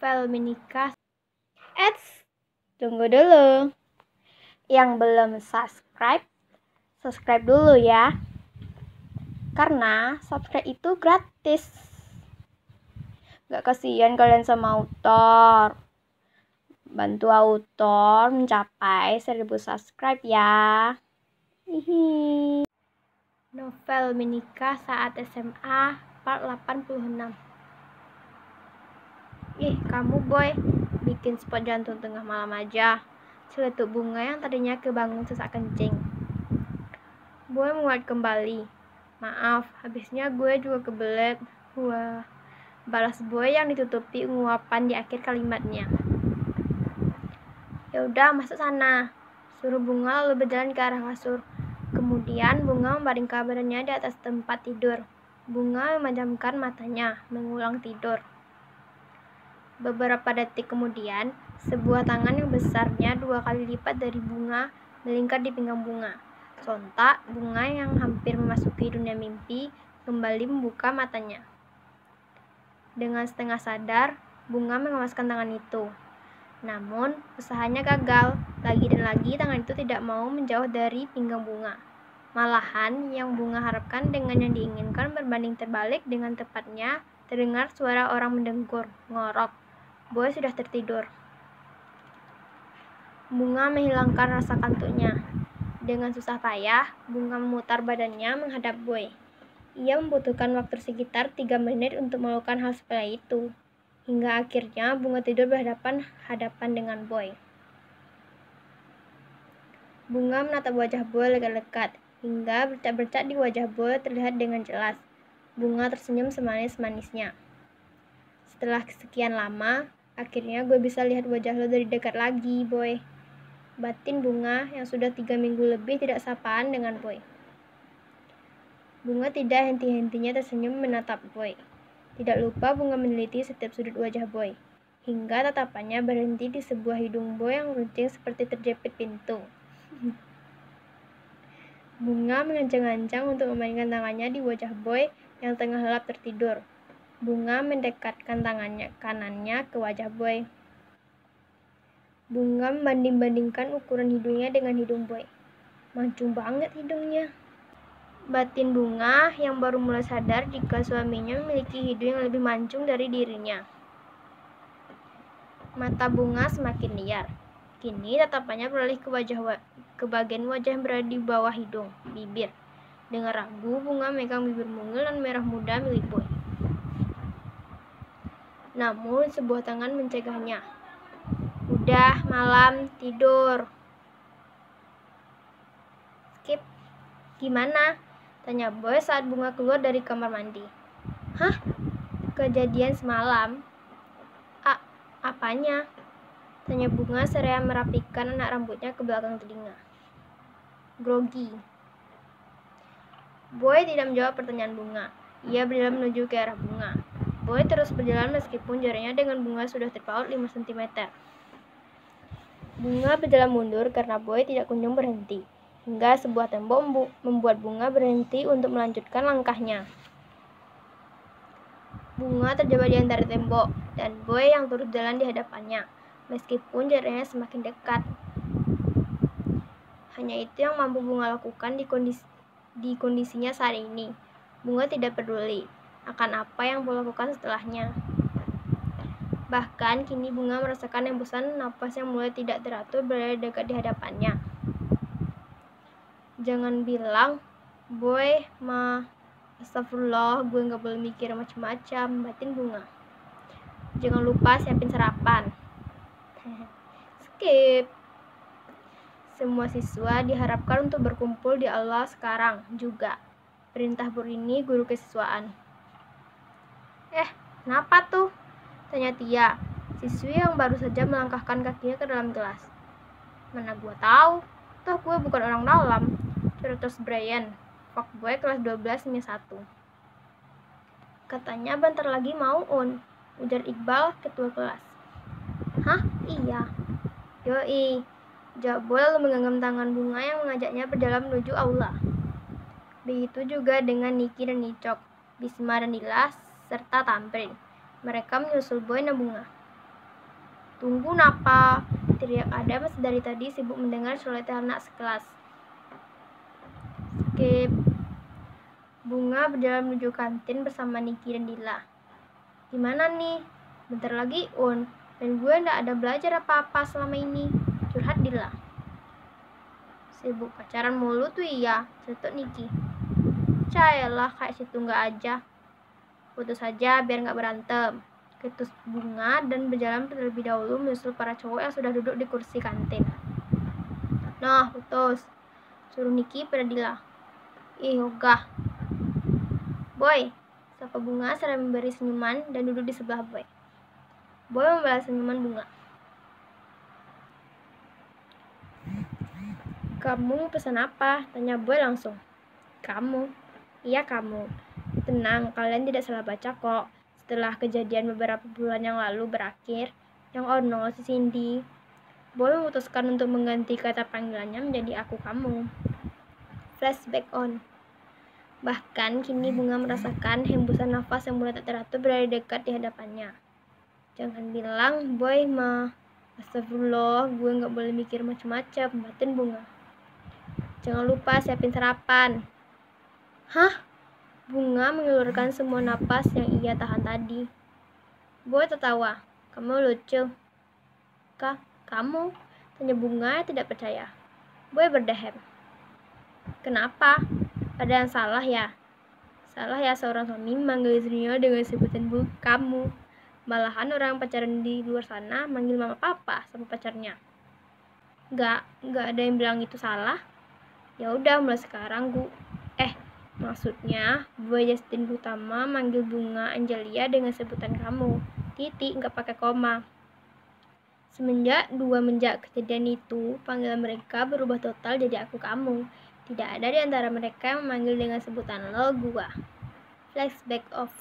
Novel menikah. Tunggu dulu. Yang belum subscribe dulu ya. Karena subscribe itu gratis. Gak kasihan kalian sama author. Bantu author mencapai 1000 subscribe ya. Hihi. Novel menikah saat SMA part 86. Ih, kamu boy, bikin spot jantung tengah malam aja. Seletuk bunga yang tadinya kebangun sesak kencing. Boy menguat kembali. Maaf, habisnya gue juga kebelet. Wah, balas boy yang ditutupi nguapan di akhir kalimatnya. Ya udah, masuk sana. Suruh bunga lalu berjalan ke arah kasur. Kemudian bunga membaringkan badannya di atas tempat tidur. Bunga memejamkan matanya, mengulang tidur. Beberapa detik kemudian, sebuah tangan yang besarnya 2 kali lipat dari bunga melingkar di pinggang bunga. Sontak, bunga yang hampir memasuki dunia mimpi kembali membuka matanya. Dengan setengah sadar, bunga mengawaskan tangan itu. Namun, usahanya gagal. Lagi dan lagi tangan itu tidak mau menjauh dari pinggang bunga. Malahan, yang bunga harapkan dengan yang diinginkan berbanding terbalik. Dengan tepatnya, terdengar suara orang mendengkur, ngorok. Boy sudah tertidur. Bunga menghilangkan rasa kantuknya. Dengan susah payah, bunga memutar badannya menghadap Boy. Ia membutuhkan waktu sekitar 3 menit untuk melakukan hal sepele itu. Hingga akhirnya bunga tidur berhadapan dengan Boy. Bunga menatap wajah Boy dekat-dekat, hingga bercak-bercak di wajah Boy terlihat dengan jelas. Bunga tersenyum semanis-manisnya. Setelah sekian lama, akhirnya gue bisa lihat wajah lo dari dekat lagi, Boy. Batin bunga yang sudah 3 minggu lebih tidak sapaan dengan Boy. Bunga tidak henti-hentinya tersenyum menatap Boy. Tidak lupa bunga meneliti setiap sudut wajah Boy. Hingga tatapannya berhenti di sebuah hidung Boy yang runcing seperti terjepit pintu. Bunga mengancang-ancang untuk memainkan tangannya di wajah Boy yang tengah lelap tertidur. Bunga mendekatkan tangannya kanannya ke wajah Boy. Bunga membanding-bandingkan ukuran hidungnya dengan hidung Boy. Mancung banget hidungnya. Batin bunga yang baru mulai sadar jika suaminya memiliki hidung yang lebih mancung dari dirinya. Mata bunga semakin liar. Kini tatapannya beralih ke bagian wajah yang berada di bawah hidung, bibir. Dengan ragu, bunga megang bibir mungil dan merah muda milik Boy. Namun sebuah tangan mencegahnya. Udah malam, tidur. Skip. Gimana? Tanya Boy saat bunga keluar dari kamar mandi. Hah? Kejadian semalam? Apanya? Tanya bunga seraya merapikan anak rambutnya ke belakang telinga. Grogi. Boy tidak menjawab pertanyaan bunga. Ia berjalan menuju ke arah bunga. Boy terus berjalan meskipun jaraknya dengan bunga sudah terpaut 5 cm. Bunga berjalan mundur karena Boy tidak kunjung berhenti. Hingga sebuah tembok membuat bunga berhenti untuk melanjutkan langkahnya. Bunga terjebak di antara tembok dan Boy yang turut jalan di hadapannya, meskipun jaraknya semakin dekat. Hanya itu yang mampu bunga lakukan di kondisinya saat ini. Bunga tidak peduli akan apa yang Boy lakukan setelahnya. Bahkan kini bunga merasakan hembusan napas yang mulai tidak teratur berada dekat di hadapannya. Jangan bilang, Boy, astagfirullah, gue gak boleh mikir macam-macam, batin bunga. Jangan lupa siapin sarapan. Skip. Semua siswa diharapkan untuk berkumpul di aula sekarang juga. Perintah Bu ini guru kesiswaan. Kenapa tuh? Tanya Tia, siswi yang baru saja melangkahkan kakinya ke dalam kelas. Mana gua tahu, toh gue bukan orang dalam. Cerotos Brian, fuckboy kelas 12-1. Katanya bentar lagi mau ujar Iqbal, ketua kelas. Hah? Iya. Yoi, jawab Boy lalu menggenggam tangan bunga yang mengajaknya berjalan menuju aula. Begitu juga dengan Niki dan Nicok, Bisma dan Dilas, serta Tamrin. Mereka menyusul Boy dan bunga. Tunggu napa? Teriak Adam dari tadi sibuk mendengar celoteh anak sekelas. Skip. Bunga berjalan menuju kantin bersama Niki dan Dila. Gimana nih? Bentar lagi Un, dan gue nggak ada belajar apa-apa selama ini. Curhat Dila. Sibuk pacaran mulu tuh iya, cetuk Niki. Cayalah kayak situ nggak aja. Putus saja biar nggak berantem. Ketus Bunga dan berjalan terlebih dahulu menyusul para cowok yang sudah duduk di kursi kantin. Nah, putus. Suruh Niki pada Dila. Ih, ogah. Boy, sapa Bunga sambil memberi senyuman dan duduk di sebelah Boy. Boy membalas senyuman Bunga. Kamu pesan apa? Tanya Boy langsung. Kamu? Iya kamu. Tenang, kalian tidak salah baca kok. Setelah kejadian beberapa bulan yang lalu berakhir, yang ono si Cindy, Boy memutuskan untuk mengganti kata panggilannya menjadi aku kamu. Flashback on. Bahkan kini Bunga merasakan hembusan nafas yang mulai tak teratur berada dekat di hadapannya. Jangan bilang Boy mah. Astagfirullah, gue gak boleh mikir macam-macam, batin Bunga. Jangan lupa siapin sarapan. Hah? Bunga mengeluarkan semua napas yang ia tahan tadi. Boy tertawa. Kamu lucu. Kak, kamu? Tanya Bunga tidak percaya. Boy berdehem. Kenapa? Ada yang salah ya? Salah ya seorang suami manggil istrinya dengan sebutan bu kamu. Malahan orang pacaran di luar sana manggil mama papa sama pacarnya. Gak ada yang bilang itu salah. Ya udah mulai sekarang maksudnya Boy Justin Utama manggil Bunga Angelia dengan sebutan kamu. Titik, nggak pakai koma. Semenjak kejadian itu, panggilan mereka berubah total jadi aku kamu. Tidak ada di antara mereka yang memanggil dengan sebutan lo gua. Flashback off.